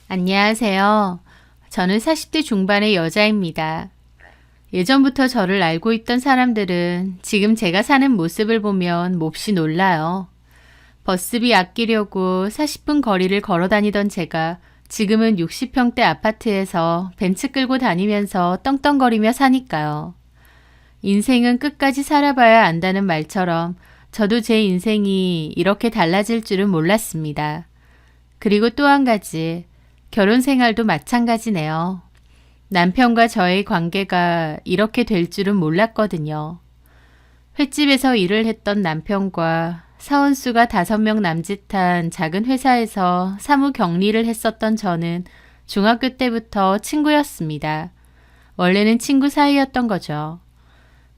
안녕하세요. 저는 40대 중반의 여자입니다. 예전부터 저를 알고 있던 사람들은 지금 제가 사는 모습을 보면 몹시 놀라요. 버스비 아끼려고 40분 거리를 걸어 다니던 제가 지금은 60평대 아파트에서 벤츠 끌고 다니면서 떵떵거리며 사니까요. 인생은 끝까지 살아봐야 안다는 말처럼 저도 제 인생이 이렇게 달라질 줄은 몰랐습니다. 그리고 또 한 가지, 결혼 생활도 마찬가지네요. 남편과 저의 관계가 이렇게 될 줄은 몰랐거든요. 횟집에서 일을 했던 남편과 사원수가 5명 남짓한 작은 회사에서 사무 격리를 했었던 저는 중학교 때부터 친구였습니다. 원래는 친구 사이였던 거죠.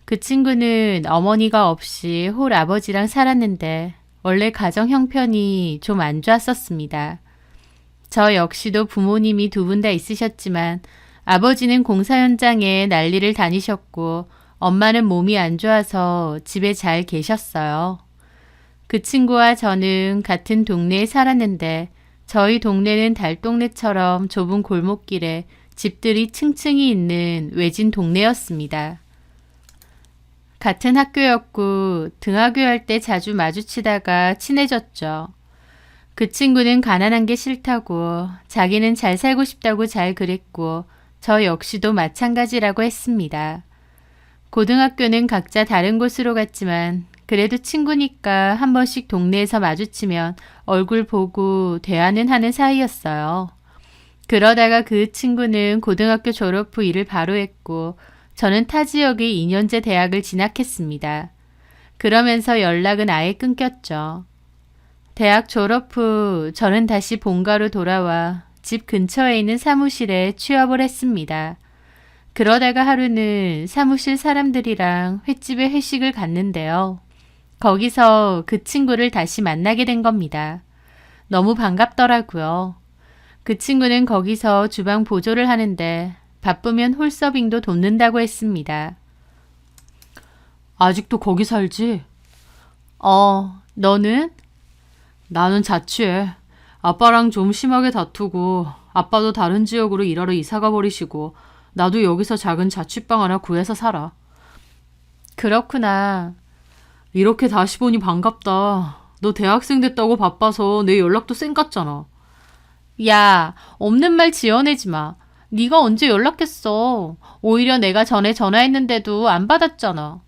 그 친구는 어머니가 없이 홀 아버지랑 살았는데 원래 가정 형편이 좀 안 좋았었습니다. 저 역시도 부모님이 2분 다 있으셨지만 아버지는 공사 현장에 난리를 다니셨고 엄마는 몸이 안 좋아서 집에 잘 계셨어요. 그 친구와 저는 같은 동네에 살았는데 저희 동네는 달동네처럼 좁은 골목길에 집들이 층층이 있는 외진 동네였습니다. 같은 학교였고 등하교할 때 자주 마주치다가 친해졌죠. 그 친구는 가난한 게 싫다고 자기는 잘 살고 싶다고 잘 그랬고 저 역시도 마찬가지라고 했습니다. 고등학교는 각자 다른 곳으로 갔지만 그래도 친구니까 한 번씩 동네에서 마주치면 얼굴 보고 대화는 하는 사이였어요. 그러다가 그 친구는 고등학교 졸업 후 일을 바로 했고 저는 타 지역의 2년제 대학을 진학했습니다. 그러면서 연락은 아예 끊겼죠. 대학 졸업 후 저는 다시 본가로 돌아와 집 근처에 있는 사무실에 취업을 했습니다. 그러다가 하루는 사무실 사람들이랑 횟집에 회식을 갔는데요. 거기서 그 친구를 다시 만나게 된 겁니다. 너무 반갑더라고요. 그 친구는 거기서 주방 보조를 하는데 바쁘면 홀서빙도 돕는다고 했습니다. 아직도 거기 살지? 너는? 나는 자취해. 아빠랑 좀 심하게 다투고 아빠도 다른 지역으로 일하러 이사가 버리시고 나도 여기서 작은 자취방 하나 구해서 살아. 그렇구나. 이렇게 다시 보니 반갑다. 너 대학생 됐다고 바빠서 내 연락도 쌩 깠잖아. 야, 없는 말 지어내지 마. 네가 언제 연락했어. 오히려 내가 전에 전화했는데도 안 받았잖아.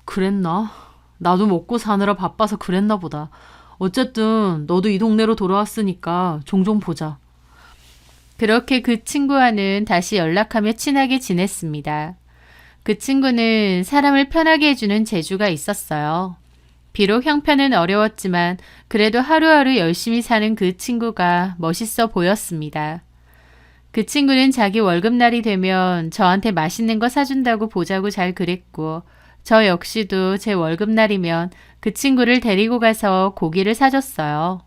그랬나? 나도 먹고 사느라 바빠서 그랬나 보다. 어쨌든 너도 이 동네로 돌아왔으니까 종종 보자. 그렇게 그 친구와는 다시 연락하며 친하게 지냈습니다. 그 친구는 사람을 편하게 해주는 재주가 있었어요. 비록 형편은 어려웠지만 그래도 하루하루 열심히 사는 그 친구가 멋있어 보였습니다. 그 친구는 자기 월급날이 되면 저한테 맛있는 거 사준다고 보자고 잘 그랬고 저 역시도 제 월급날이면 그 친구를 데리고 가서 고기를 사줬어요.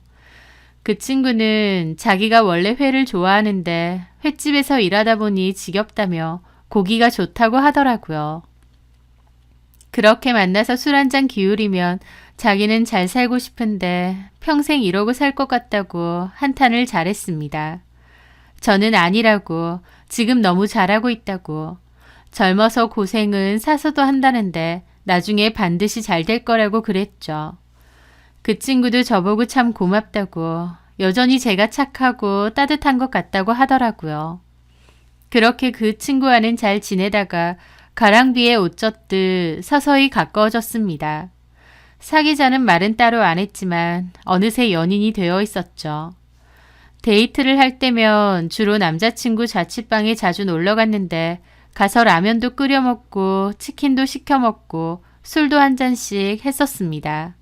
그 친구는 자기가 원래 회를 좋아하는데 횟집에서 일하다 보니 지겹다며 고기가 좋다고 하더라고요. 그렇게 만나서 술 한잔 기울이면 자기는 잘 살고 싶은데 평생 이러고 살 것 같다고 한탄을 잘했습니다. 저는 아니라고, 지금 너무 잘하고 있다고, 젊어서 고생은 사서도 한다는데 나중에 반드시 잘 될 거라고 그랬죠. 그 친구도 저보고 참 고맙다고, 여전히 제가 착하고 따뜻한 것 같다고 하더라고요. 그렇게 그 친구와는 잘 지내다가 가랑비에 옷 젖듯 서서히 가까워졌습니다. 사귀자는 말은 따로 안 했지만 어느새 연인이 되어 있었죠. 데이트를 할 때면 주로 남자친구 자취방에 자주 놀러 갔는데 가서 라면도 끓여 먹고 치킨도 시켜 먹고 술도 한 잔씩 했었습니다.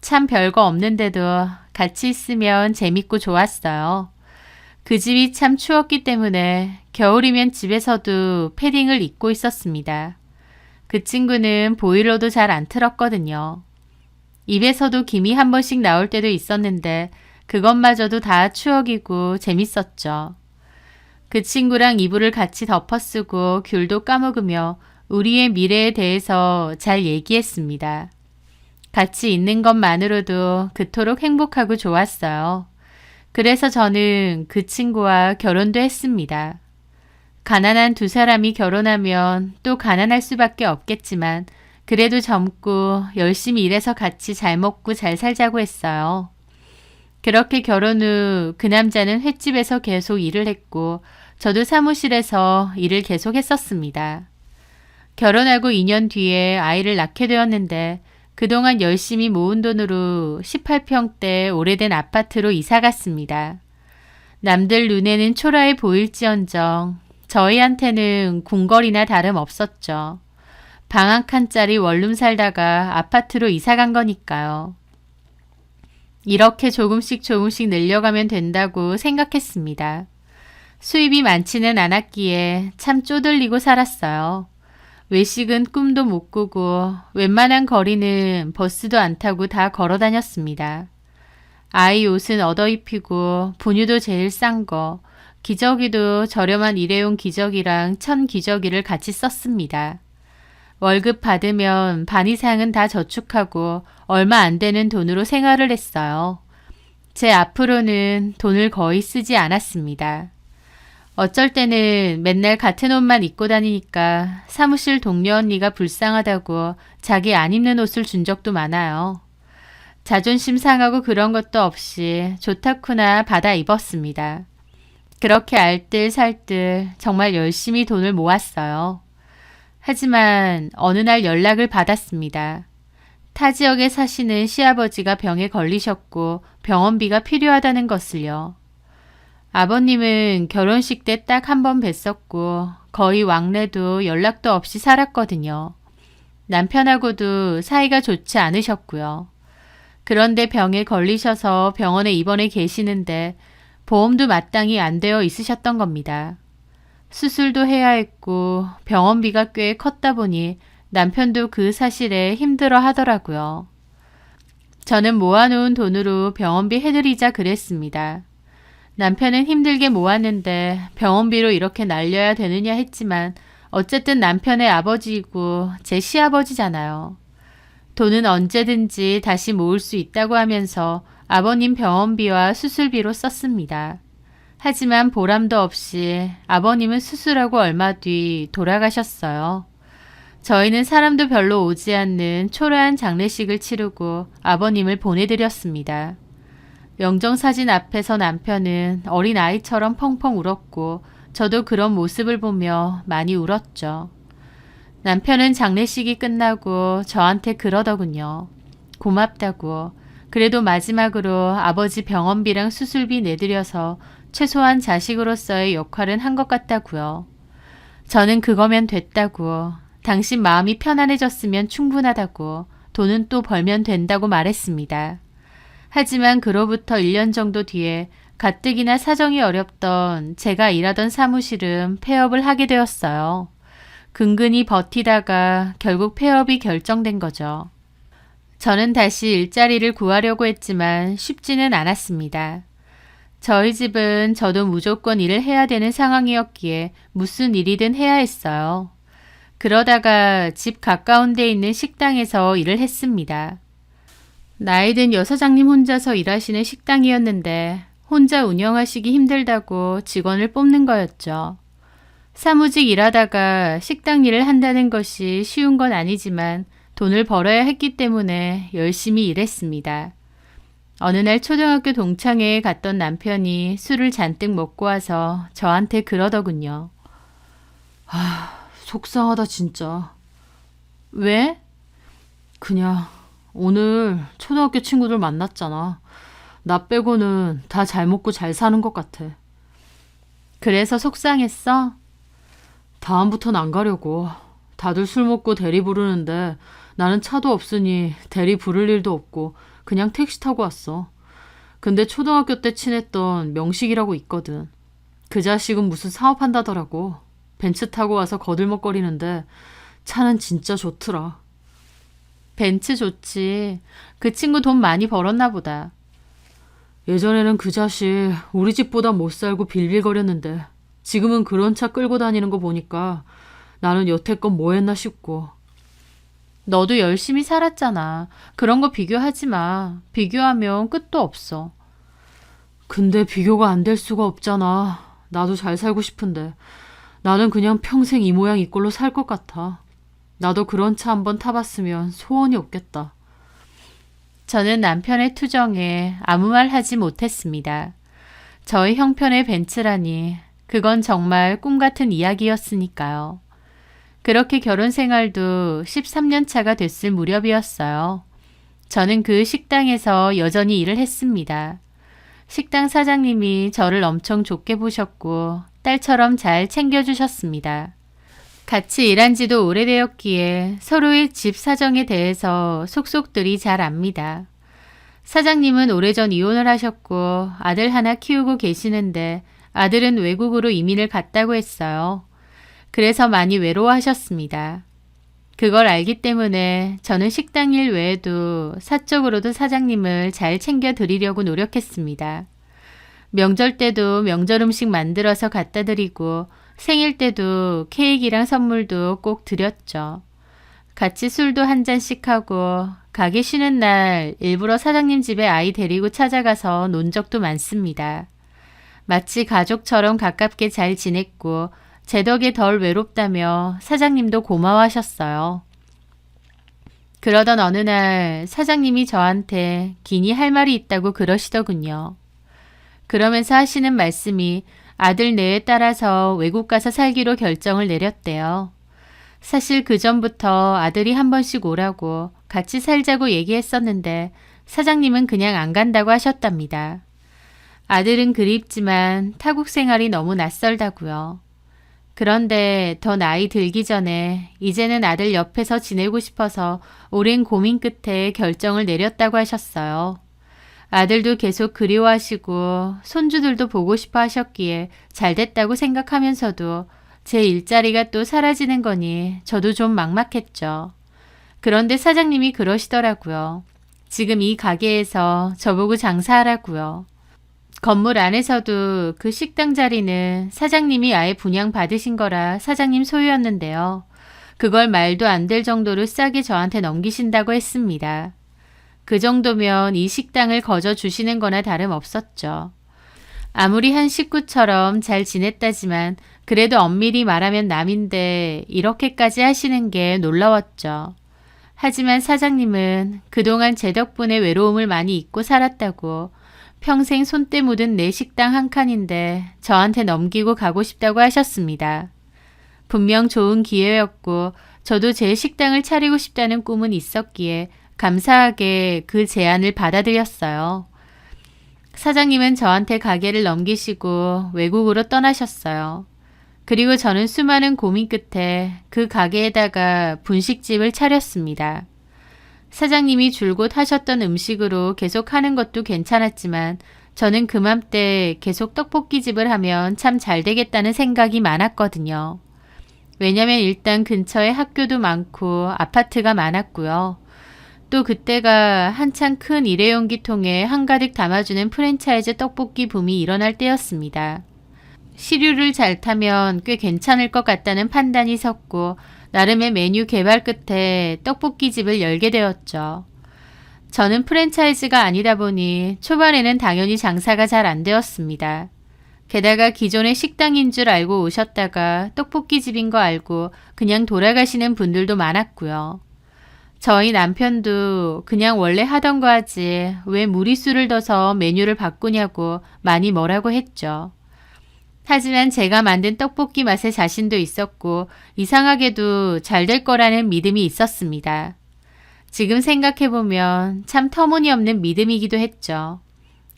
참 별거 없는데도 같이 있으면 재밌고 좋았어요. 그 집이 참 추웠기 때문에 겨울이면 집에서도 패딩을 입고 있었습니다. 그 친구는 보일러도 잘 안 틀었거든요. 입에서도 김이 한 번씩 나올 때도 있었는데 그것마저도 다 추억이고 재밌었죠. 그 친구랑 이불을 같이 덮어쓰고 귤도 까먹으며 우리의 미래에 대해서 잘 얘기했습니다. 같이 있는 것만으로도 그토록 행복하고 좋았어요. 그래서 저는 그 친구와 결혼도 했습니다. 가난한 두 사람이 결혼하면 또 가난할 수밖에 없겠지만 그래도 젊고 열심히 일해서 같이 잘 먹고 잘 살자고 했어요. 그렇게 결혼 후 그 남자는 횟집에서 계속 일을 했고 저도 사무실에서 일을 계속 했었습니다. 결혼하고 2년 뒤에 아이를 낳게 되었는데 그동안 열심히 모은 돈으로 18평대 오래된 아파트로 이사 갔습니다. 남들 눈에는 초라해 보일지언정 저희한테는 궁궐이나 다름없었죠. 방 한 칸짜리 원룸 살다가 아파트로 이사 간 거니까요. 이렇게 조금씩 늘려가면 된다고 생각했습니다. 수입이 많지는 않았기에 참 쪼들리고 살았어요. 외식은 꿈도 못 꾸고 웬만한 거리는 버스도 안 타고 다 걸어 다녔습니다. 아이 옷은 얻어 입히고 분유도 제일 싼 거, 기저귀도 저렴한 일회용 기저귀랑 천 기저귀를 같이 썼습니다. 월급 받으면 반 이상은 다 저축하고 얼마 안 되는 돈으로 생활을 했어요. 제 앞으로는 돈을 거의 쓰지 않았습니다. 어쩔 때는 맨날 같은 옷만 입고 다니니까 사무실 동료 언니가 불쌍하다고 자기 안 입는 옷을 준 적도 많아요. 자존심 상하고 그런 것도 없이 좋다쿠나 받아 입었습니다. 그렇게 알뜰살뜰 정말 열심히 돈을 모았어요. 하지만 어느 날 연락을 받았습니다. 타 지역에 사시는 시아버지가 병에 걸리셨고 병원비가 필요하다는 것을요. 아버님은 결혼식 때 딱 한 번 뵀었고 거의 왕래도 연락도 없이 살았거든요. 남편하고도 사이가 좋지 않으셨고요. 그런데 병에 걸리셔서 병원에 입원해 계시는데 보험도 마땅히 안 되어 있으셨던 겁니다. 수술도 해야 했고 병원비가 꽤 컸다 보니 남편도 그 사실에 힘들어 하더라고요. 저는 모아놓은 돈으로 병원비 해드리자 그랬습니다. 남편은 힘들게 모았는데 병원비로 이렇게 날려야 되느냐 했지만 어쨌든 남편의 아버지이고 제 시아버지잖아요. 돈은 언제든지 다시 모을 수 있다고 하면서 아버님 병원비와 수술비로 썼습니다. 하지만 보람도 없이 아버님은 수술하고 얼마 뒤 돌아가셨어요. 저희는 사람도 별로 오지 않는 초라한 장례식을 치르고 아버님을 보내드렸습니다. 영정사진 앞에서 남편은 어린 아이처럼 펑펑 울었고 저도 그런 모습을 보며 많이 울었죠. 남편은 장례식이 끝나고 저한테 그러더군요. 고맙다고. 그래도 마지막으로 아버지 병원비랑 수술비 내드려서 최소한 자식으로서의 역할은 한 것 같다고요. 저는 그거면 됐다고. 당신 마음이 편안해졌으면 충분하다고. 돈은 또 벌면 된다고 말했습니다. 하지만 그로부터 1년 정도 뒤에 가뜩이나 사정이 어렵던 제가 일하던 사무실은 폐업을 하게 되었어요. 근근히 버티다가 결국 폐업이 결정된 거죠. 저는 다시 일자리를 구하려고 했지만 쉽지는 않았습니다. 저희 집은 저도 무조건 일을 해야 되는 상황이었기에 무슨 일이든 해야 했어요. 그러다가 집 가까운 데 있는 식당에서 일을 했습니다. 나이든 여사장님 혼자서 일하시는 식당이었는데 혼자 운영하시기 힘들다고 직원을 뽑는 거였죠. 사무직 일하다가 식당 일을 한다는 것이 쉬운 건 아니지만 돈을 벌어야 했기 때문에 열심히 일했습니다. 어느 날 초등학교 동창회에 갔던 남편이 술을 잔뜩 먹고 와서 저한테 그러더군요. 속상하다 진짜. 왜? 그냥 오늘 초등학교 친구들 만났잖아. 나 빼고는 다 잘 먹고 잘 사는 것 같아. 그래서 속상했어? 다음부턴 안 가려고. 다들 술 먹고 대리 부르는데 나는 차도 없으니 대리 부를 일도 없고 그냥 택시 타고 왔어. 근데 초등학교 때 친했던 명식이라고 있거든. 그 자식은 무슨 사업한다더라고. 벤츠 타고 와서 거들먹거리는데 차는 진짜 좋더라. 벤츠 좋지. 그 친구 돈 많이 벌었나 보다. 예전에는 그 자식 우리 집보다 못 살고 빌빌거렸는데 지금은 그런 차 끌고 다니는 거 보니까 나는 여태껏 뭐 했나 싶고. 너도 열심히 살았잖아. 그런 거 비교하지 마. 비교하면 끝도 없어. 근데 비교가 안 될 수가 없잖아. 나도 잘 살고 싶은데. 나는 그냥 평생 이 모양 이 꼴로 살 것 같아. 나도 그런 차 한번 타봤으면 소원이 없겠다. 저는 남편의 투정에 아무 말 하지 못했습니다. 저의 형편의 벤츠라니 그건 정말 꿈 같은 이야기였으니까요. 그렇게 결혼 생활도 13년 차가 됐을 무렵이었어요. 저는 그 식당에서 여전히 일을 했습니다. 식당 사장님이 저를 엄청 좋게 보셨고 딸처럼 잘 챙겨주셨습니다. 같이 일한 지도 오래되었기에 서로의 집 사정에 대해서 속속들이 잘 압니다. 사장님은 오래전 이혼을 하셨고 아들 하나 키우고 계시는데 아들은 외국으로 이민을 갔다고 했어요. 그래서 많이 외로워하셨습니다. 그걸 알기 때문에 저는 식당 일 외에도 사적으로도 사장님을 잘 챙겨드리려고 노력했습니다. 명절 때도 명절 음식 만들어서 갖다 드리고 생일 때도 케이크랑 선물도 꼭 드렸죠. 같이 술도 한 잔씩 하고 가게 쉬는 날 일부러 사장님 집에 아이 데리고 찾아가서 논 적도 많습니다. 마치 가족처럼 가깝게 잘 지냈고 제 덕에 덜 외롭다며 사장님도 고마워하셨어요. 그러던 어느 날 사장님이 저한테 기니 할 말이 있다고 그러시더군요. 그러면서 하시는 말씀이 아들 내에 따라서 외국 가서 살기로 결정을 내렸대요. 사실 그 전부터 아들이 한 번씩 오라고 같이 살자고 얘기했었는데 사장님은 그냥 안 간다고 하셨답니다. 아들은 그립지만 타국 생활이 너무 낯설다고요. 그런데 더 나이 들기 전에 이제는 아들 옆에서 지내고 싶어서 오랜 고민 끝에 결정을 내렸다고 하셨어요. 아들도 계속 그리워하시고 손주들도 보고 싶어 하셨기에 잘 됐다고 생각하면서도 제 일자리가 또 사라지는 거니 저도 좀 막막했죠. 그런데 사장님이 그러시더라고요. 지금 이 가게에서 저보고 장사하라고요. 건물 안에서도 그 식당 자리는 사장님이 아예 분양받으신 거라 사장님 소유였는데요. 그걸 말도 안 될 정도로 싸게 저한테 넘기신다고 했습니다. 그 정도면 이 식당을 거저 주시는 거나 다름없었죠. 아무리 한 식구처럼 잘 지냈다지만 그래도 엄밀히 말하면 남인데 이렇게까지 하시는 게 놀라웠죠. 하지만 사장님은 그동안 제 덕분에 외로움을 많이 잊고 살았다고 평생 손때 묻은 내 식당 한 칸인데 저한테 넘기고 가고 싶다고 하셨습니다. 분명 좋은 기회였고 저도 제 식당을 차리고 싶다는 꿈은 있었기에 감사하게 그 제안을 받아들였어요. 사장님은 저한테 가게를 넘기시고 외국으로 떠나셨어요. 그리고 저는 수많은 고민 끝에 그 가게에다가 분식집을 차렸습니다. 사장님이 줄곧 하셨던 음식으로 계속 하는 것도 괜찮았지만 저는 그맘때 계속 떡볶이집을 하면 참 잘 되겠다는 생각이 많았거든요. 왜냐면 일단 근처에 학교도 많고 아파트가 많았고요. 또 그때가 한창 큰 일회용기통에 한가득 담아주는 프랜차이즈 떡볶이 붐이 일어날 때였습니다. 시류를 잘 타면 꽤 괜찮을 것 같다는 판단이 섰고 나름의 메뉴 개발 끝에 떡볶이집을 열게 되었죠. 저는 프랜차이즈가 아니다 보니 초반에는 당연히 장사가 잘 안 되었습니다. 게다가 기존의 식당인 줄 알고 오셨다가 떡볶이집인 거 알고 그냥 돌아가시는 분들도 많았고요. 저희 남편도 그냥 원래 하던 거 하지 왜 무리수를 둬서 메뉴를 바꾸냐고 많이 뭐라고 했죠. 하지만 제가 만든 떡볶이 맛에 자신도 있었고 이상하게도 잘 될 거라는 믿음이 있었습니다. 지금 생각해보면 참 터무니없는 믿음이기도 했죠.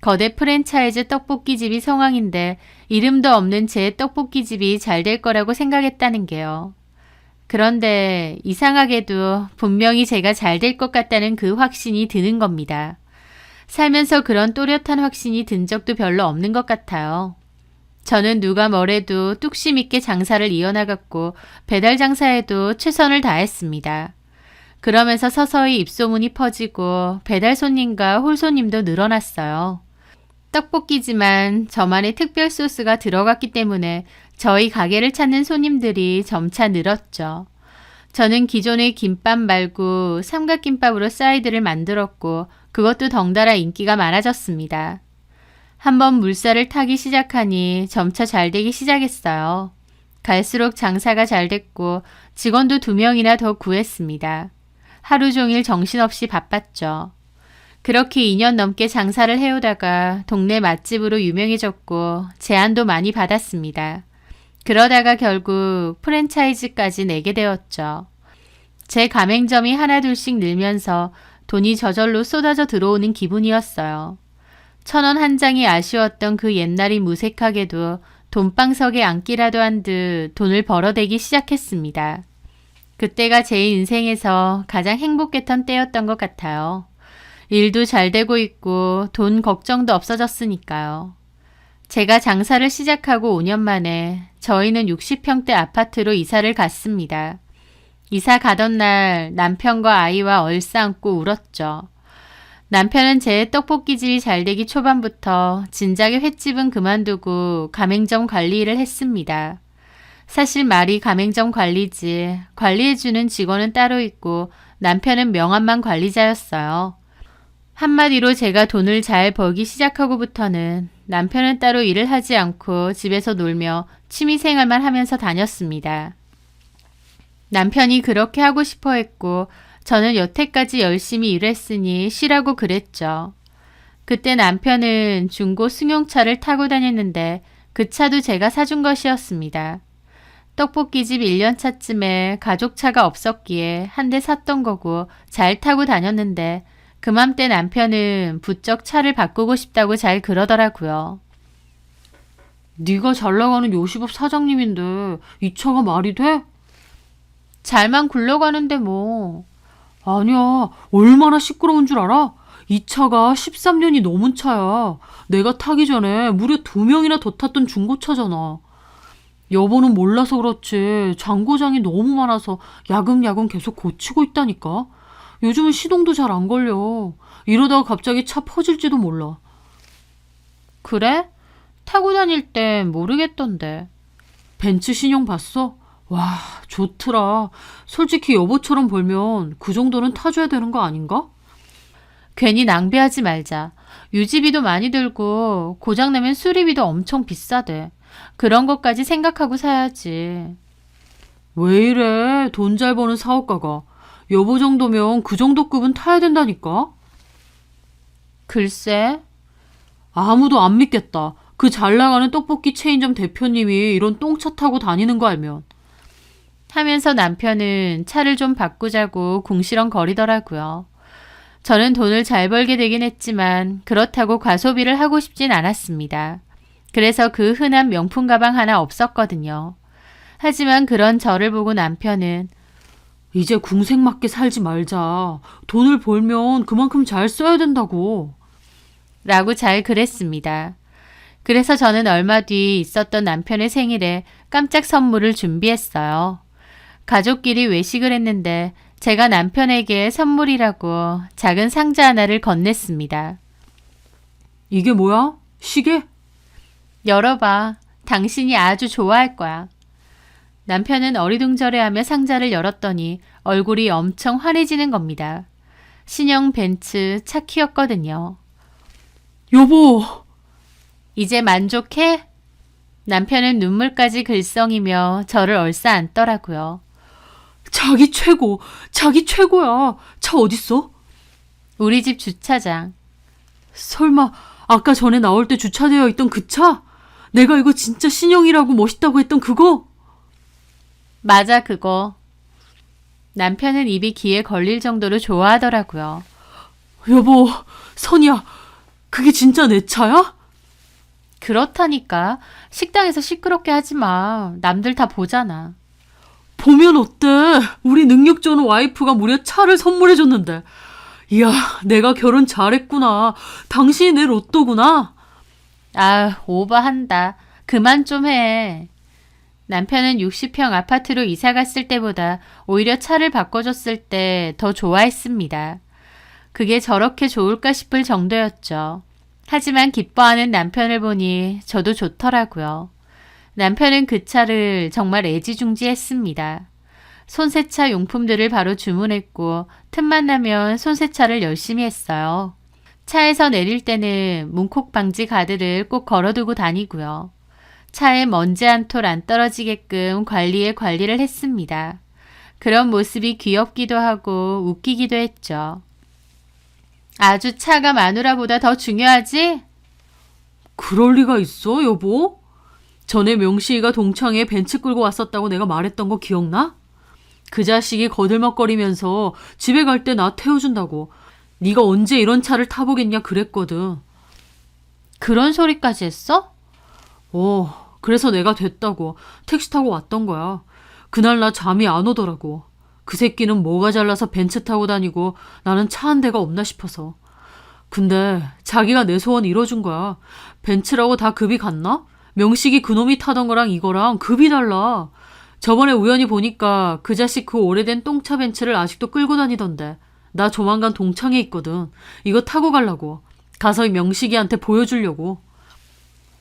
거대 프랜차이즈 떡볶이집이 성황인데 이름도 없는 제 떡볶이집이 잘 될 거라고 생각했다는 게요. 그런데 이상하게도 분명히 제가 잘 될 것 같다는 그 확신이 드는 겁니다. 살면서 그런 또렷한 확신이 든 적도 별로 없는 것 같아요. 저는 누가 뭐래도 뚝심 있게 장사를 이어나갔고 배달 장사에도 최선을 다했습니다. 그러면서 서서히 입소문이 퍼지고 배달 손님과 홀 손님도 늘어났어요. 떡볶이지만 저만의 특별 소스가 들어갔기 때문에 저희 가게를 찾는 손님들이 점차 늘었죠. 저는 기존의 김밥 말고 삼각김밥으로 사이드를 만들었고 그것도 덩달아 인기가 많아졌습니다. 한번 물살을 타기 시작하니 점차 잘 되기 시작했어요. 갈수록 장사가 잘 됐고 직원도 2명이나 더 구했습니다. 하루 종일 정신없이 바빴죠. 그렇게 2년 넘게 장사를 해오다가 동네 맛집으로 유명해졌고 제안도 많이 받았습니다. 그러다가 결국 프랜차이즈까지 내게 되었죠. 제 가맹점이 하나둘씩 늘면서 돈이 저절로 쏟아져 들어오는 기분이었어요. 1,000원 한 장이 아쉬웠던 그 옛날이 무색하게도 돈방석에 앉기라도 한 듯 돈을 벌어대기 시작했습니다. 그때가 제 인생에서 가장 행복했던 때였던 것 같아요. 일도 잘 되고 있고 돈 걱정도 없어졌으니까요. 제가 장사를 시작하고 5년 만에 저희는 60평대 아파트로 이사를 갔습니다. 이사 가던 날 남편과 아이와 얼싸안고 울었죠. 남편은 제 떡볶이집이 잘 되기 초반부터 진작에 횟집은 그만두고 가맹점 관리 일을 했습니다. 사실 말이 가맹점 관리지 관리해주는 직원은 따로 있고 남편은 명함만 관리자였어요. 한마디로 제가 돈을 잘 벌기 시작하고부터는 남편은 따로 일을 하지 않고 집에서 놀며 취미생활만 하면서 다녔습니다. 남편이 그렇게 하고 싶어 했고 저는 여태까지 열심히 일했으니 쉬라고 그랬죠. 그때 남편은 중고 승용차를 타고 다녔는데 그 차도 제가 사준 것이었습니다. 떡볶이집 1년 차쯤에 가족차가 없었기에 한 대 샀던 거고 잘 타고 다녔는데 그맘때 남편은 부쩍 차를 바꾸고 싶다고 잘 그러더라고요. 네가 잘 나가는 요식업 사장님인데 이 차가 말이 돼? 잘만 굴러가는데 뭐. 아니야. 얼마나 시끄러운 줄 알아? 이 차가 13년이 넘은 차야. 내가 타기 전에 무려 2명이나 더 탔던 중고차잖아. 여보는 몰라서 그렇지 잔고장이 너무 많아서 야금야금 계속 고치고 있다니까. 요즘은 시동도 잘 안 걸려. 이러다가 갑자기 차 퍼질지도 몰라. 그래? 타고 다닐 땐 모르겠던데. 벤츠 신형 봤어? 와, 좋더라. 솔직히 여보처럼 벌면 그 정도는 타줘야 되는 거 아닌가? 괜히 낭비하지 말자. 유지비도 많이 들고 고장나면 수리비도 엄청 비싸대. 그런 것까지 생각하고 사야지. 왜 이래? 돈 잘 버는 사업가가. 여보 정도면 그 정도 급은 타야 된다니까? 글쎄. 아무도 안 믿겠다. 그 잘 나가는 떡볶이 체인점 대표님이 이런 똥차 타고 다니는 거 알면. 하면서 남편은 차를 좀 바꾸자고 궁시렁거리더라고요. 저는 돈을 잘 벌게 되긴 했지만 그렇다고 과소비를 하고 싶진 않았습니다. 그래서 그 흔한 명품 가방 하나 없었거든요. 하지만 그런 저를 보고 남편은 이제 궁색맞게 살지 말자. 돈을 벌면 그만큼 잘 써야 된다고. 라고 잘 그랬습니다. 그래서 저는 얼마 뒤 있었던 남편의 생일에 깜짝 선물을 준비했어요. 가족끼리 외식을 했는데 제가 남편에게 선물이라고 작은 상자 하나를 건넸습니다. 이게 뭐야? 시계? 열어봐. 당신이 아주 좋아할 거야. 남편은 어리둥절해하며 상자를 열었더니 얼굴이 엄청 환해지는 겁니다. 신형 벤츠 차 키였거든요. 여보! 이제 만족해? 남편은 눈물까지 글썽이며 저를 얼싸안더라고요. 자기 최고! 자기 최고야! 차 어딨어? 우리 집 주차장. 설마 아까 전에 나올 때 주차되어 있던 그 차? 내가 이거 진짜 신형이라고 멋있다고 했던 그거? 맞아, 그거. 남편은 입이 귀에 걸릴 정도로 좋아하더라고요. 여보, 선이야. 그게 진짜 내 차야? 그렇다니까. 식당에서 시끄럽게 하지 마. 남들 다 보잖아. 보면 어때? 우리 능력 좋은 와이프가 무려 차를 선물해줬는데. 이야, 내가 결혼 잘했구나. 당신이 내 로또구나. 아, 오버한다. 그만 좀 해. 남편은 60평 아파트로 이사 갔을 때보다 오히려 차를 바꿔줬을 때 더 좋아했습니다. 그게 저렇게 좋을까 싶을 정도였죠. 하지만 기뻐하는 남편을 보니 저도 좋더라고요. 남편은 그 차를 정말 애지중지했습니다. 손세차 용품들을 바로 주문했고 틈만 나면 손세차를 열심히 했어요. 차에서 내릴 때는 문콕 방지 가드를 꼭 걸어두고 다니고요. 차에 먼지 한 톨 안 떨어지게끔 관리를 했습니다. 그런 모습이 귀엽기도 하고 웃기기도 했죠. 아주 차가 마누라보다 더 중요하지? 그럴 리가 있어, 여보? 전에 명식이가 동창회에 벤츠 끌고 왔었다고 내가 말했던 거 기억나? 그 자식이 거들먹거리면서 집에 갈 때 나 태워준다고. 네가 언제 이런 차를 타보겠냐 그랬거든. 그런 소리까지 했어? 그래서 내가 됐다고 택시 타고 왔던 거야. 그날 나 잠이 안 오더라고. 그 새끼는 뭐가 잘나서 벤츠 타고 다니고 나는 차 한 대가 없나 싶어서. 근데 자기가 내 소원 이뤄준 거야. 벤츠라고 다 급이 같나? 명식이 그놈이 타던 거랑 이거랑 급이 달라. 저번에 우연히 보니까 그 자식 그 오래된 똥차 벤츠를 아직도 끌고 다니던데. 나 조만간 동창회 있거든. 이거 타고 가려고. 가서 명식이한테 보여주려고.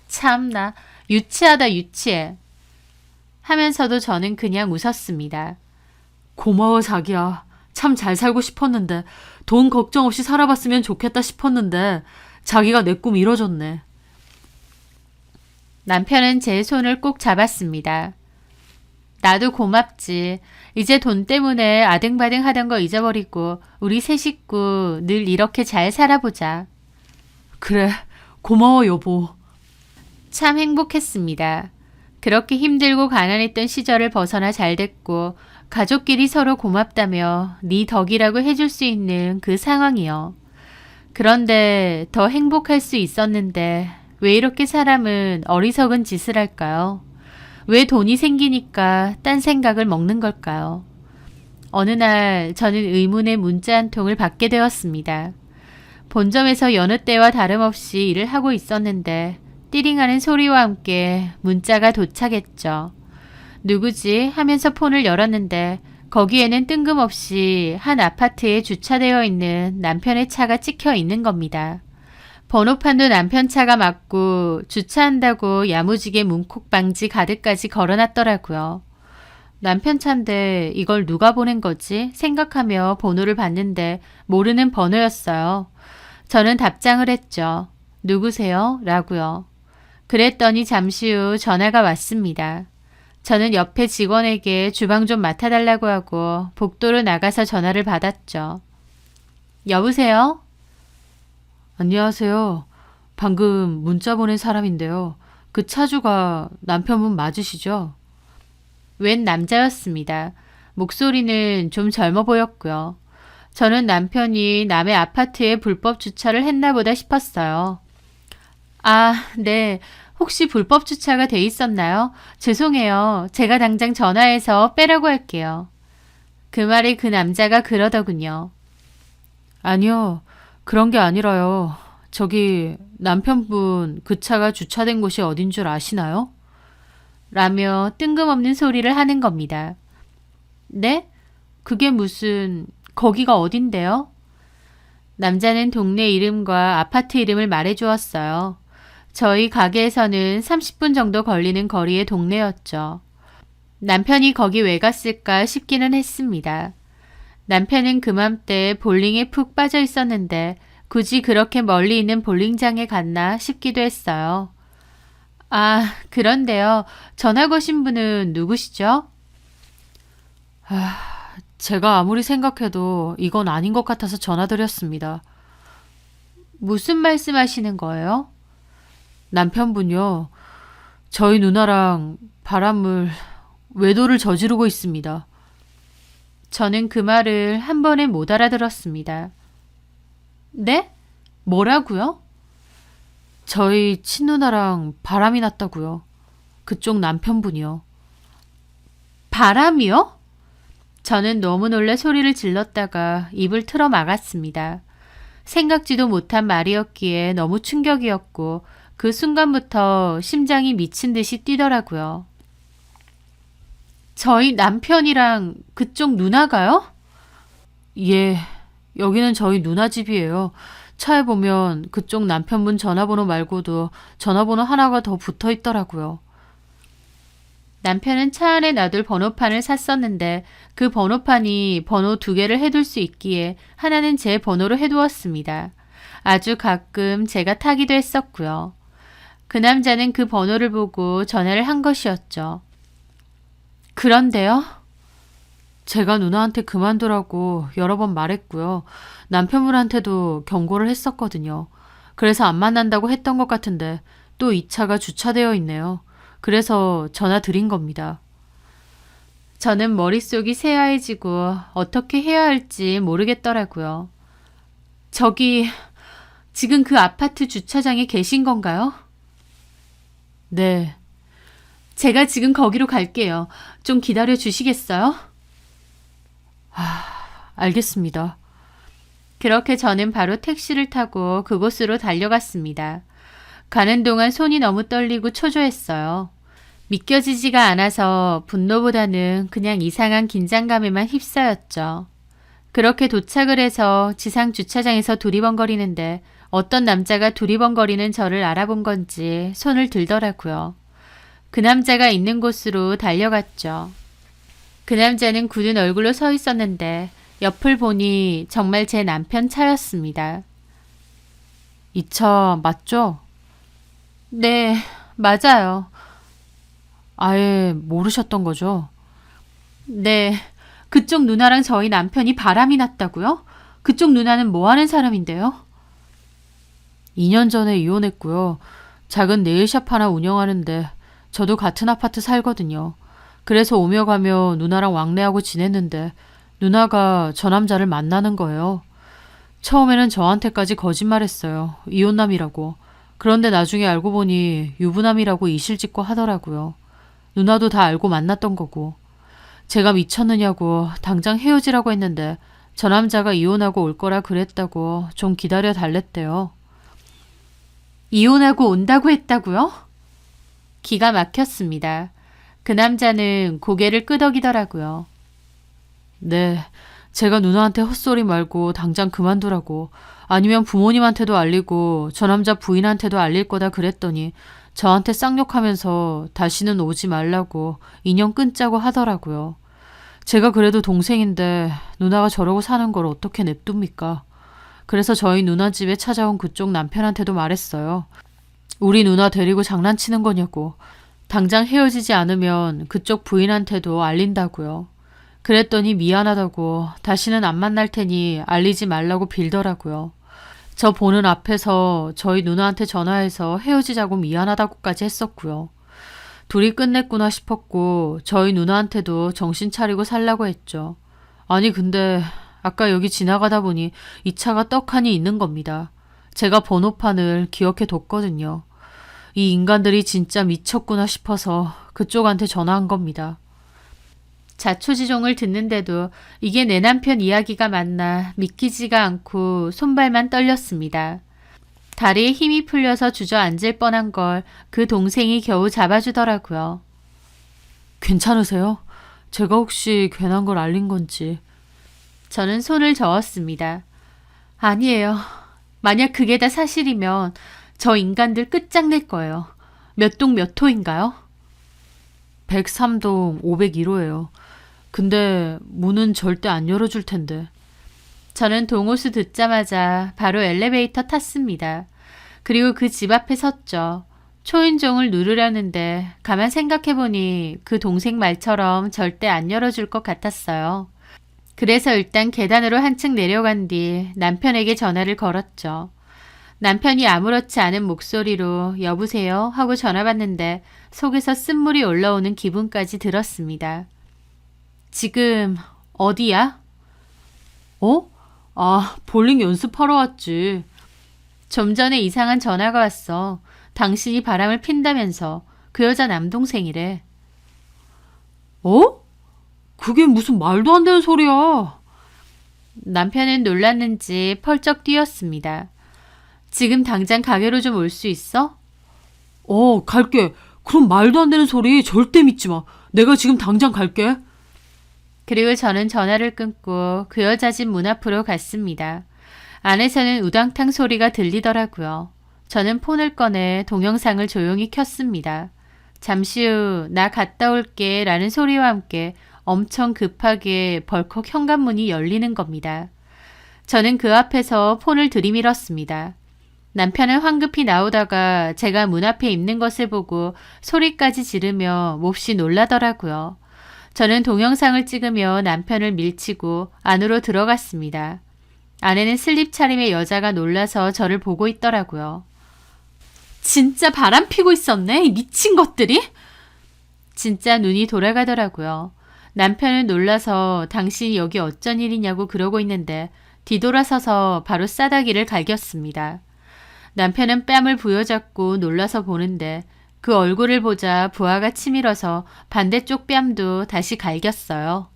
참나, 유치하다 유치해. 하면서도 저는 그냥 웃었습니다. 고마워 자기야. 참 잘 살고 싶었는데 돈 걱정 없이 살아봤으면 좋겠다 싶었는데 자기가 내 꿈 이뤄줬네. 남편은 제 손을 꼭 잡았습니다. 나도 고맙지. 이제 돈 때문에 아등바등 하던 거 잊어버리고 우리 세 식구 늘 이렇게 잘 살아보자. 그래, 고마워 여보. 참 행복했습니다. 그렇게 힘들고 가난했던 시절을 벗어나 잘 됐고 가족끼리 서로 고맙다며 네 덕이라고 해줄 수 있는 그 상황이요. 그런데 더 행복할 수 있었는데 왜 이렇게 사람은 어리석은 짓을 할까요? 왜 돈이 생기니까 딴 생각을 먹는 걸까요? 어느 날 저는 의문의 문자 한 통을 받게 되었습니다. 본점에서 여느 때와 다름없이 일을 하고 있었는데 띠링하는 소리와 함께 문자가 도착했죠. 누구지? 하면서 폰을 열었는데 거기에는 뜬금없이 한 아파트에 주차되어 있는 남편의 차가 찍혀 있는 겁니다. 번호판도 남편 차가 맞고 주차한다고 야무지게 문콕 방지 가드까지 걸어놨더라고요. 남편 차인데 이걸 누가 보낸 거지? 생각하며 번호를 봤는데 모르는 번호였어요. 저는 답장을 했죠. 누구세요? 라고요. 그랬더니 잠시 후 전화가 왔습니다. 저는 옆에 직원에게 주방 좀 맡아달라고 하고 복도로 나가서 전화를 받았죠. 여보세요? 안녕하세요. 방금 문자 보낸 사람인데요. 그 차주가 남편분 맞으시죠? 웬 남자였습니다. 목소리는 좀 젊어 보였고요. 저는 남편이 남의 아파트에 불법 주차를 했나 보다 싶었어요. 아, 네. 혹시 불법 주차가 돼 있었나요? 죄송해요. 제가 당장 전화해서 빼라고 할게요. 그 말에 그 남자가 그러더군요. 아니요. 그런 게 아니라요. 저기 남편분 그 차가 주차된 곳이 어딘 줄 아시나요? 라며 뜬금없는 소리를 하는 겁니다. 네? 그게 무슨... 거기가 어딘데요? 남자는 동네 이름과 아파트 이름을 말해주었어요. 저희 가게에서는 30분 정도 걸리는 거리의 동네였죠. 남편이 거기 왜 갔을까 싶기는 했습니다. 남편은 그맘때 볼링에 푹 빠져 있었는데 굳이 그렇게 멀리 있는 볼링장에 갔나 싶기도 했어요. 아, 그런데요. 전화 거신 분은 누구시죠? 제가 아무리 생각해도 이건 아닌 것 같아서 전화드렸습니다. 무슨 말씀하시는 거예요? 남편분요. 저희 누나랑 바람을 외도를 저지르고 있습니다. 저는 그 말을 한 번에 못 알아들었습니다. 네? 뭐라고요? 저희 친누나랑 바람이 났다고요. 그쪽 남편분이요. 바람이요? 저는 너무 놀라 소리를 질렀다가 입을 틀어 막았습니다. 생각지도 못한 말이었기에 너무 충격이었고 그 순간부터 심장이 미친 듯이 뛰더라고요. 저희 남편이랑 그쪽 누나가요? 예, 여기는 저희 누나 집이에요. 차에 보면 그쪽 남편분 전화번호 말고도 전화번호 하나가 더 붙어 있더라고요. 남편은 차 안에 놔둘 번호판을 샀었는데 그 번호판이 번호 2개를 해둘 수 있기에 하나는 제 번호로 해두었습니다. 아주 가끔 제가 타기도 했었고요. 그 남자는 그 번호를 보고 전화를 한 것이었죠. 그런데요? 제가 누나한테 그만두라고 여러 번 말했고요. 남편분한테도 경고를 했었거든요. 그래서 안 만난다고 했던 것 같은데 또 이 차가 주차되어 있네요. 그래서 전화 드린 겁니다. 저는 머릿속이 새하얘지고 어떻게 해야 할지 모르겠더라고요. 저기 지금 그 아파트 주차장에 계신 건가요? 네, 제가 지금 거기로 갈게요. 좀 기다려 주시겠어요? 알겠습니다. 그렇게 저는 바로 택시를 타고 그곳으로 달려갔습니다. 가는 동안 손이 너무 떨리고 초조했어요. 믿겨지지가 않아서 분노보다는 그냥 이상한 긴장감에만 휩싸였죠. 그렇게 도착을 해서 지상 주차장에서 두리번거리는데 어떤 남자가 두리번거리는 저를 알아본 건지 손을 들더라고요. 그 남자가 있는 곳으로 달려갔죠. 그 남자는 굳은 얼굴로 서 있었는데 옆을 보니 정말 제 남편 차였습니다. 이 차 맞죠? 네, 맞아요. 아예 모르셨던 거죠? 네, 그쪽 누나랑 저희 남편이 바람이 났다고요? 그쪽 누나는 뭐 하는 사람인데요? 2년 전에 이혼했고요. 작은 네일샵 하나 운영하는데 저도 같은 아파트 살거든요. 그래서 오며 가며 누나랑 왕래하고 지냈는데 누나가 저 남자를 만나는 거예요. 처음에는 저한테까지 거짓말했어요. 이혼남이라고. 그런데 나중에 알고 보니 유부남이라고 이실직고 하더라고요. 누나도 다 알고 만났던 거고. 제가 미쳤느냐고 당장 헤어지라고 했는데 저 남자가 이혼하고 올 거라 그랬다고 좀 기다려 달랬대요. 이혼하고 온다고 했다고요? 기가 막혔습니다. 그 남자는 고개를 끄덕이더라고요. 네, 제가 누나한테 헛소리 말고 당장 그만두라고 아니면 부모님한테도 알리고 저 남자 부인한테도 알릴 거다 그랬더니 저한테 쌍욕하면서 다시는 오지 말라고 인연 끊자고 하더라고요. 제가 그래도 동생인데 누나가 저러고 사는 걸 어떻게 냅둡니까? 그래서 저희 누나 집에 찾아온 그쪽 남편한테도 말했어요. 우리 누나 데리고 장난치는 거냐고. 당장 헤어지지 않으면 그쪽 부인한테도 알린다고요. 그랬더니 미안하다고 다시는 안 만날 테니 알리지 말라고 빌더라고요. 저 보는 앞에서 저희 누나한테 전화해서 헤어지자고 미안하다고까지 했었고요. 둘이 끝냈구나 싶었고 저희 누나한테도 정신 차리고 살라고 했죠. 아니 근데 아까 여기 지나가다 보니 이 차가 떡하니 있는 겁니다. 제가 번호판을 기억해 뒀거든요. 이 인간들이 진짜 미쳤구나 싶어서 그쪽한테 전화한 겁니다. 자초지종을 듣는데도 이게 내 남편 이야기가 맞나 믿기지가 않고 손발만 떨렸습니다. 다리에 힘이 풀려서 주저앉을 뻔한 걸 그 동생이 겨우 잡아주더라고요. 괜찮으세요? 제가 혹시 괜한 걸 알린 건지. 저는 손을 저었습니다. 아니에요. 만약 그게 다 사실이면 저 인간들 끝장낼 거예요. 몇 동 몇 호인가요? 103동 501호예요. 근데 문은 절대 안 열어줄 텐데. 저는 동호수 듣자마자 바로 엘리베이터 탔습니다. 그리고 그 집 앞에 섰죠. 초인종을 누르려는데 가만 생각해보니 그 동생 말처럼 절대 안 열어줄 것 같았어요. 그래서 일단 계단으로 한층 내려간 뒤 남편에게 전화를 걸었죠. 남편이 아무렇지 않은 목소리로 여보세요 하고 전화 받는데 속에서 쓴물이 올라오는 기분까지 들었습니다. 지금 어디야? 어? 아, 볼링 연습하러 왔지. 좀 전에 이상한 전화가 왔어. 당신이 바람을 핀다면서. 그 여자 남동생이래. 어? 그게 무슨 말도 안 되는 소리야. 남편은 놀랐는지 펄쩍 뛰었습니다. 지금 당장 가게로 좀 올 수 있어? 갈게. 그럼 말도 안 되는 소리 절대 믿지 마. 내가 지금 당장 갈게. 그리고 저는 전화를 끊고 그 여자 집 문 앞으로 갔습니다. 안에서는 우당탕 소리가 들리더라고요. 저는 폰을 꺼내 동영상을 조용히 켰습니다. 잠시 후 나 갔다 올게 라는 소리와 함께 엄청 급하게 벌컥 현관문이 열리는 겁니다. 저는 그 앞에서 폰을 들이밀었습니다. 남편은 황급히 나오다가 제가 문 앞에 있는 것을 보고 소리까지 지르며 몹시 놀라더라고요. 저는 동영상을 찍으며 남편을 밀치고 안으로 들어갔습니다. 안에는 슬립 차림의 여자가 놀라서 저를 보고 있더라고요. 진짜 바람 피고 있었네, 이 미친 것들이? 진짜 눈이 돌아가더라고요. 남편은 놀라서 당신이 여기 어쩐 일이냐고 그러고 있는데 뒤돌아서서 바로 싸다기를 갈겼습니다. 남편은 뺨을 부여잡고 놀라서 보는데 그 얼굴을 보자 부하가 치밀어서 반대쪽 뺨도 다시 갈겼어요.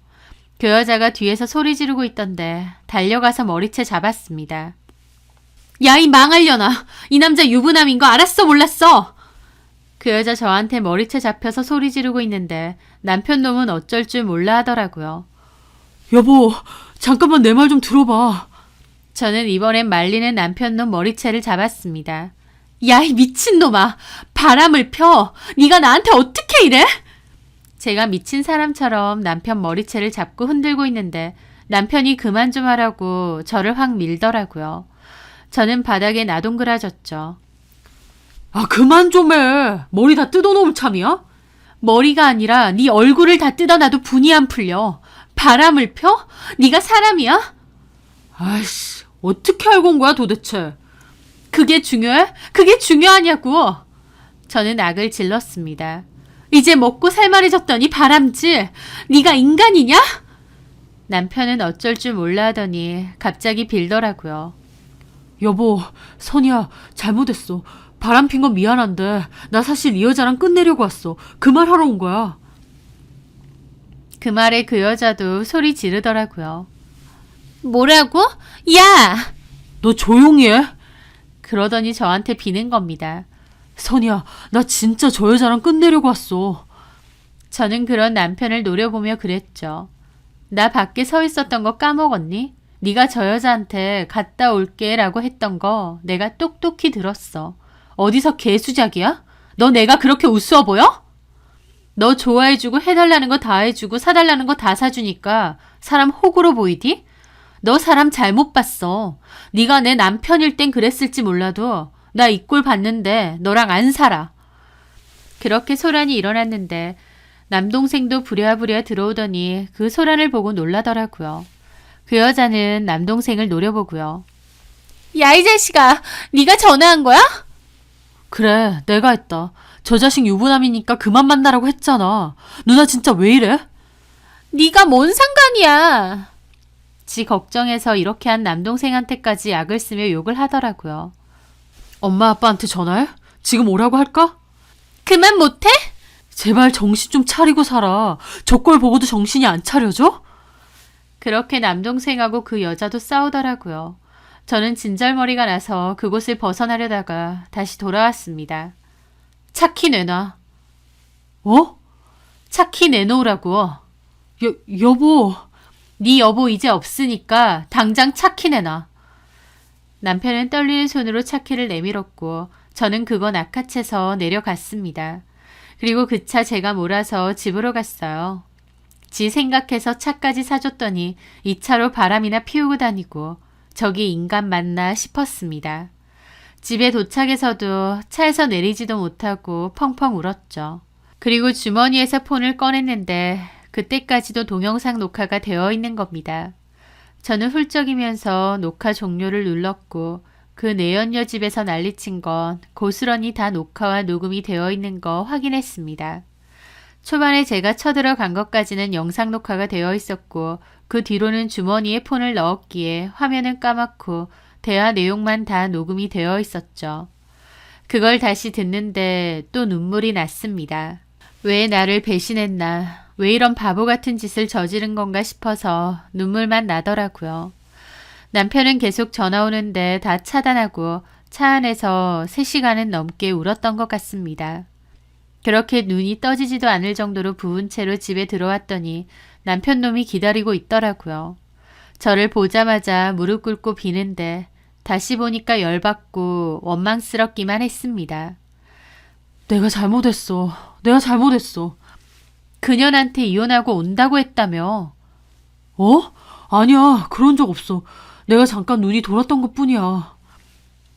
그 여자가 뒤에서 소리 지르고 있던데 달려가서 머리채 잡았습니다. 야, 이 망할려나. 이 남자 유부남인 거 알았어 몰랐어? 그 여자 저한테 머리채 잡혀서 소리 지르고 있는데 남편 놈은 어쩔 줄 몰라 하더라고요. 여보, 잠깐만 내 말 좀 들어봐. 저는 이번엔 말리는 남편 놈 머리채를 잡았습니다. 야, 이 미친놈아. 바람을 펴. 네가 나한테 어떻게 이래? 제가 미친 사람처럼 남편 머리채를 잡고 흔들고 있는데 남편이 그만 좀 하라고 저를 확 밀더라고요. 저는 바닥에 나동그라졌죠. 아, 그만 좀 해. 머리 다 뜯어놓을 참이야? 머리가 아니라 네 얼굴을 다 뜯어놔도 분이 안 풀려. 바람을 펴? 네가 사람이야? 아이씨, 어떻게 알고 온 거야 도대체? 그게 중요해? 그게 중요하냐고. 저는 악을 질렀습니다. 이제 먹고 살만해졌더니 바람질. 네가 인간이냐? 남편은 어쩔 줄 몰라 하더니 갑자기 빌더라고요. 여보, 선이야, 잘못했어. 바람 핀 건 미안한데 나 사실 이 여자랑 끝내려고 왔어. 그 말 하러 온 거야. 그 말에 그 여자도 소리 지르더라고요. 뭐라고? 야! 너 조용히 해. 그러더니 저한테 비는 겁니다. 선이야, 나 진짜 저 여자랑 끝내려고 왔어. 저는 그런 남편을 노려보며 그랬죠. 나 밖에 서 있었던 거 까먹었니? 네가 저 여자한테 갔다 올게 라고 했던 거 내가 똑똑히 들었어. 어디서 개수작이야? 너 내가 그렇게 우스워 보여? 너 좋아해주고 해달라는 거 다 해주고 사달라는 거 다 사주니까 사람 호구로 보이디? 너 사람 잘못 봤어. 네가 내 남편일 땐 그랬을지 몰라도 나 이 꼴 봤는데 너랑 안 살아. 그렇게 소란이 일어났는데 남동생도 부랴부랴 들어오더니 그 소란을 보고 놀라더라고요. 그 여자는 남동생을 노려보고요. 야, 이 자식아, 네가 전화한 거야? 그래, 내가 했다. 저 자식 유부남이니까 그만 만나라고 했잖아. 누나 진짜 왜 이래? 네가 뭔 상관이야. 지 걱정해서 이렇게 한 남동생한테까지 약을 쓰며 욕을 하더라고요. 엄마 아빠한테 전화해? 지금 오라고 할까? 그만 못해? 제발 정신 좀 차리고 살아. 저 꼴 보고도 정신이 안 차려져? 그렇게 남동생하고 그 여자도 싸우더라고요. 저는 진절머리가 나서 그곳을 벗어나려다가 다시 돌아왔습니다. 차키 내놔. 어? 차키 내놓으라고. 여보. 네 여보 이제 없으니까 당장 차키 내놔. 남편은 떨리는 손으로 차키를 내밀었고 저는 그거 낚아채서 내려갔습니다. 그리고 그 차 제가 몰아서 집으로 갔어요. 지 생각해서 차까지 사줬더니 이 차로 바람이나 피우고 다니고 저기 인간 맞나 싶었습니다. 집에 도착해서도 차에서 내리지도 못하고 펑펑 울었죠. 그리고 주머니에서 폰을 꺼냈는데 그때까지도 동영상 녹화가 되어 있는 겁니다. 저는 훌쩍이면서 녹화 종료를 눌렀고 그 내연녀 집에서 난리친 건 고스란히 다 녹화와 녹음이 되어 있는 거 확인했습니다. 초반에 제가 쳐들어간 것까지는 영상 녹화가 되어 있었고 그 뒤로는 주머니에 폰을 넣었기에 화면은 까맣고 대화 내용만 다 녹음이 되어 있었죠. 그걸 다시 듣는데 또 눈물이 났습니다. 왜 나를 배신했나, 왜 이런 바보 같은 짓을 저지른 건가 싶어서 눈물만 나더라고요. 남편은 계속 전화 오는데 다 차단하고 차 안에서 3시간은 넘게 울었던 것 같습니다. 그렇게 눈이 떠지지도 않을 정도로 부은 채로 집에 들어왔더니 남편 놈이 기다리고 있더라고요. 저를 보자마자 무릎 꿇고 비는데 다시 보니까 열받고 원망스럽기만 했습니다. 내가 잘못했어. 내가 잘못했어. 그년한테 이혼하고 온다고 했다며. 어? 아니야. 그런 적 없어. 내가 잠깐 눈이 돌았던 것뿐이야.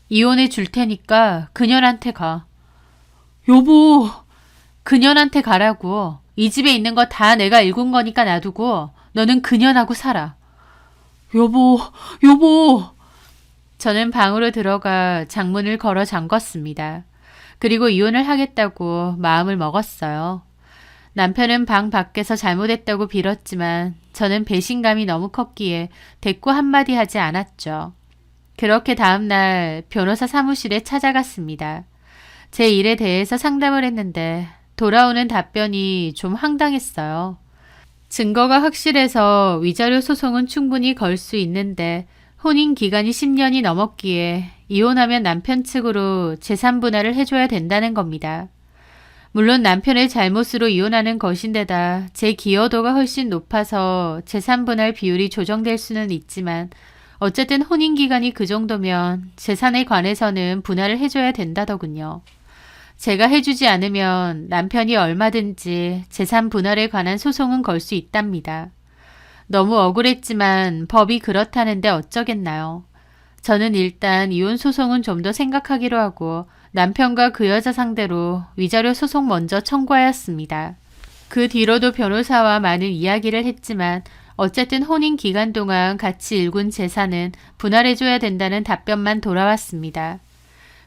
이혼해 줄 테니까 그년한테 가. 여보, 그년한테 가라고. 이 집에 있는 거 다 내가 읽은 거니까 놔두고 너는 그년하고 살아. 여보. 저는 방으로 들어가 장문을 걸어 잠궜습니다. 그리고 이혼을 하겠다고 마음을 먹었어요. 남편은 방 밖에서 잘못했다고 빌었지만 저는 배신감이 너무 컸기에 대꾸 한마디 하지 않았죠. 그렇게 다음날 변호사 사무실에 찾아갔습니다. 제 일에 대해서 상담을 했는데 돌아오는 답변이 좀 황당했어요. 증거가 확실해서 위자료 소송은 충분히 걸 수 있는데 혼인 기간이 10년이 넘었기에 이혼하면 남편 측으로 재산 분할을 해줘야 된다는 겁니다. 물론 남편의 잘못으로 이혼하는 것인데다 제 기여도가 훨씬 높아서 재산 분할 비율이 조정될 수는 있지만 어쨌든 혼인 기간이 그 정도면 재산에 관해서는 분할을 해줘야 된다더군요. 제가 해주지 않으면 남편이 얼마든지 재산 분할에 관한 소송은 걸 수 있답니다. 너무 억울했지만 법이 그렇다는데 어쩌겠나요. 저는 일단 이혼 소송은 좀 더 생각하기로 하고 남편과 그 여자 상대로 위자료 소송 먼저 청구하였습니다. 그 뒤로도 변호사와 많은 이야기를 했지만 어쨌든 혼인 기간 동안 같이 일군 재산은 분할해줘야 된다는 답변만 돌아왔습니다.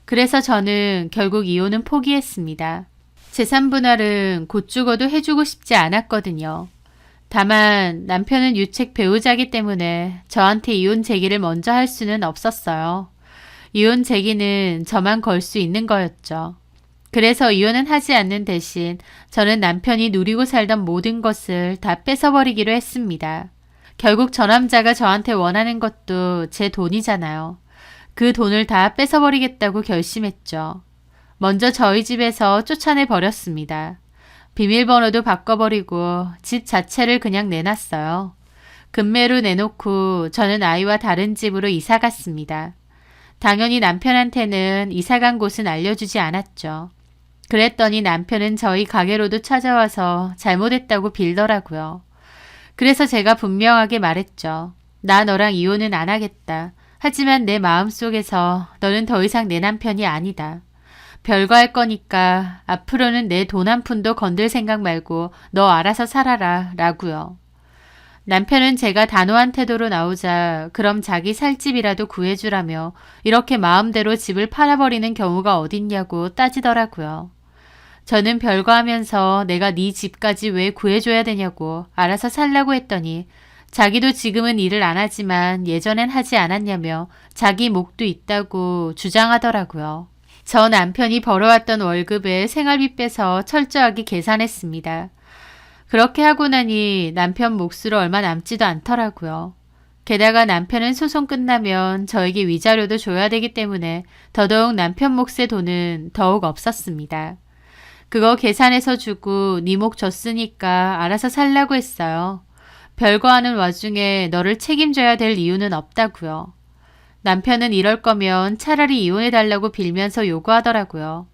그래서 저는 결국 이혼은 포기했습니다. 재산 분할은 곧 죽어도 해주고 싶지 않았거든요. 다만 남편은 유책 배우자이기 때문에 저한테 이혼 제기를 먼저 할 수는 없었어요. 이혼 제기는 저만 걸 수 있는 거였죠. 그래서 이혼은 하지 않는 대신 저는 남편이 누리고 살던 모든 것을 다 뺏어버리기로 했습니다. 결국 저 남자가 저한테 원하는 것도 제 돈이잖아요. 그 돈을 다 뺏어버리겠다고 결심했죠. 먼저 저희 집에서 쫓아내 버렸습니다. 비밀번호도 바꿔버리고 집 자체를 그냥 내놨어요. 급매로 내놓고 저는 아이와 다른 집으로 이사 갔습니다. 당연히 남편한테는 이사간 곳은 알려주지 않았죠. 그랬더니 남편은 저희 가게로도 찾아와서 잘못했다고 빌더라고요. 그래서 제가 분명하게 말했죠. 나 너랑 이혼은 안 하겠다. 하지만 내 마음속에서 너는 더 이상 내 남편이 아니다. 별거 할 거니까 앞으로는 내 돈 한 푼도 건들 생각 말고 너 알아서 살아라 라고요. 남편은 제가 단호한 태도로 나오자 그럼 자기 살 집이라도 구해주라며 이렇게 마음대로 집을 팔아버리는 경우가 어딨냐고 따지더라고요. 저는 별거 하면서 내가 네 집까지 왜 구해줘야 되냐고 알아서 살라고 했더니 자기도 지금은 일을 안 하지만 예전엔 하지 않았냐며 자기 목도 있다고 주장하더라고요. 저 남편이 벌어왔던 월급에 생활비 빼서 철저하게 계산했습니다. 그렇게 하고 나니 남편 몫으로 얼마 남지도 않더라고요. 게다가 남편은 소송 끝나면 저에게 위자료도 줘야 되기 때문에 더더욱 남편 몫의 돈은 더욱 없었습니다. 그거 계산해서 주고 네 목 줬으니까 알아서 살라고 했어요. 별거 하는 와중에 너를 책임져야 될 이유는 없다고요. 남편은 이럴 거면 차라리 이혼해달라고 빌면서 요구하더라고요.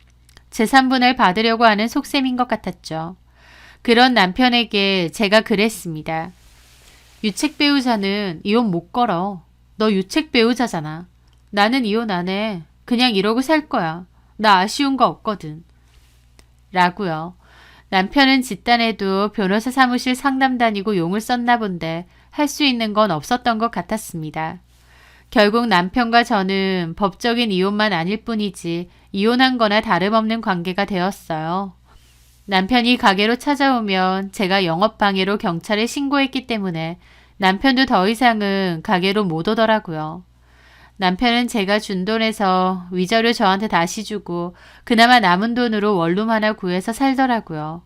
재산분할 받으려고 하는 속셈인 것 같았죠. 그런 남편에게 제가 그랬습니다. 유책 배우자는 이혼 못 걸어. 너 유책 배우자잖아. 나는 이혼 안 해. 그냥 이러고 살 거야. 나 아쉬운 거 없거든. 라고요. 남편은 집단에도 변호사 사무실 상담 다니고 용을 썼나 본데 할 수 있는 건 없었던 것 같았습니다. 결국 남편과 저는 법적인 이혼만 아닐 뿐이지 이혼한 거나 다름없는 관계가 되었어요. 남편이 가게로 찾아오면 제가 영업방해로 경찰에 신고했기 때문에 남편도 더 이상은 가게로 못 오더라고요. 남편은 제가 준 돈에서 위자료 저한테 다시 주고 그나마 남은 돈으로 원룸 하나 구해서 살더라고요.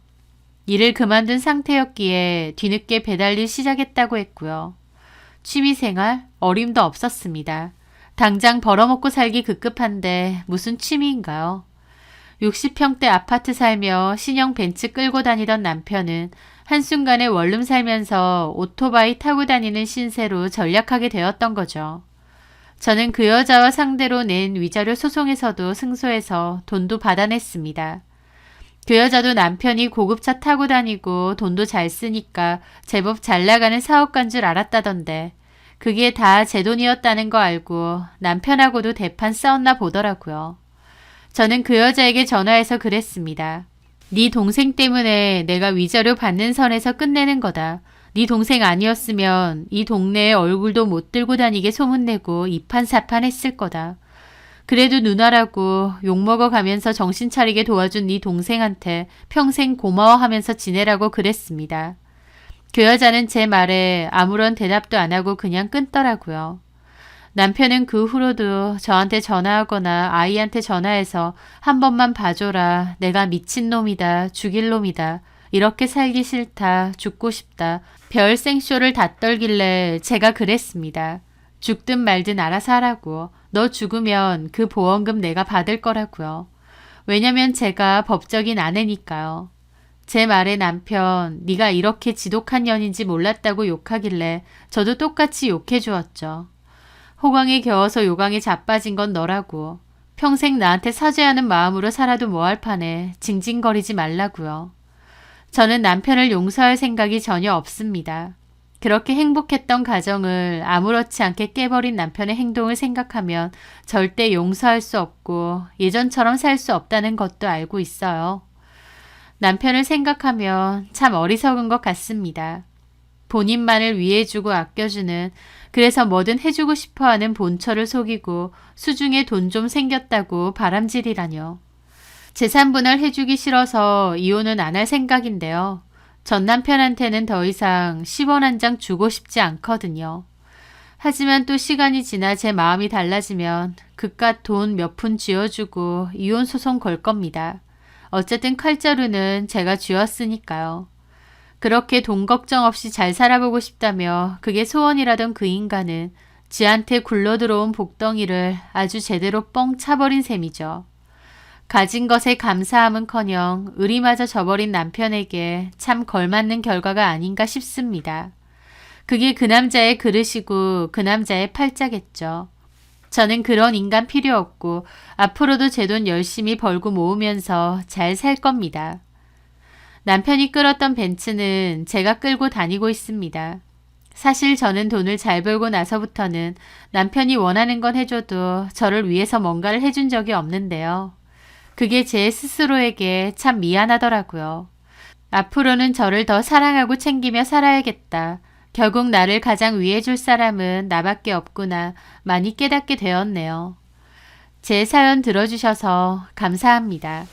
일을 그만둔 상태였기에 뒤늦게 배달일 시작했다고 했고요. 취미생활 어림도 없었습니다. 당장 벌어먹고 살기 급급한데 무슨 취미인가요? 60평대 아파트 살며 신형 벤츠 끌고 다니던 남편은 한순간에 원룸 살면서 오토바이 타고 다니는 신세로 전락하게 되었던 거죠. 저는 그 여자와 상대로 낸 위자료 소송에서도 승소해서 돈도 받아냈습니다. 그 여자도 남편이 고급차 타고 다니고 돈도 잘 쓰니까 제법 잘 나가는 사업가인 줄 알았다던데 그게 다 제 돈이었다는 거 알고 남편하고도 대판 싸웠나 보더라고요. 저는 그 여자에게 전화해서 그랬습니다. 네 동생 때문에 내가 위자료 받는 선에서 끝내는 거다. 네 동생 아니었으면 이 동네에 얼굴도 못 들고 다니게 소문내고 이판사판 했을 거다. 그래도 누나라고 욕먹어 가면서 정신 차리게 도와준 네 동생한테 평생 고마워하면서 지내라고 그랬습니다. 그 여자는 제 말에 아무런 대답도 안 하고 그냥 끊더라고요. 남편은 그 후로도 저한테 전화하거나 아이한테 전화해서 한 번만 봐줘라. 내가 미친놈이다. 죽일 놈이다. 이렇게 살기 싫다. 죽고 싶다. 별 생쇼를 다 떨길래 제가 그랬습니다. 죽든 말든 알아서 하라고. 너 죽으면 그 보험금 내가 받을 거라고요. 왜냐면 제가 법적인 아내니까요. 제 말에 남편 네가 이렇게 지독한 년인지 몰랐다고 욕하길래 저도 똑같이 욕해 주었죠. 호강에 겨워서 요강에 자빠진 건 너라고. 평생 나한테 사죄하는 마음으로 살아도 뭐할 판에 징징거리지 말라고요. 저는 남편을 용서할 생각이 전혀 없습니다. 그렇게 행복했던 가정을 아무렇지 않게 깨버린 남편의 행동을 생각하면 절대 용서할 수 없고 예전처럼 살 수 없다는 것도 알고 있어요. 남편을 생각하면 참 어리석은 것 같습니다. 본인만을 위해주고 아껴주는 그래서 뭐든 해주고 싶어하는 본처를 속이고 수중에 돈 좀 생겼다고 바람질이라뇨. 재산분할 해주기 싫어서 이혼은 안 할 생각인데요. 전 남편한테는 더 이상 10원 한 장 주고 싶지 않거든요. 하지만 또 시간이 지나 제 마음이 달라지면 그깟 돈 몇 푼 쥐어주고 이혼 소송 걸 겁니다. 어쨌든 칼자루는 제가 쥐었으니까요. 그렇게 돈 걱정 없이 잘 살아보고 싶다며 그게 소원이라던 그 인간은 지한테 굴러들어온 복덩이를 아주 제대로 뻥 차버린 셈이죠. 가진 것에 감사함은커녕 의리마저 저버린 남편에게 참 걸맞는 결과가 아닌가 싶습니다. 그게 그 남자의 그릇이고 그 남자의 팔자겠죠. 저는 그런 인간 필요 없고 앞으로도 제 돈 열심히 벌고 모으면서 잘 살 겁니다. 남편이 끌었던 벤츠는 제가 끌고 다니고 있습니다. 사실 저는 돈을 잘 벌고 나서부터는 남편이 원하는 건 해줘도 저를 위해서 뭔가를 해준 적이 없는데요. 그게 제 스스로에게 참 미안하더라고요. 앞으로는 저를 더 사랑하고 챙기며 살아야겠다. 결국 나를 가장 위해줄 사람은 나밖에 없구나 많이 깨닫게 되었네요. 제 사연 들어주셔서 감사합니다.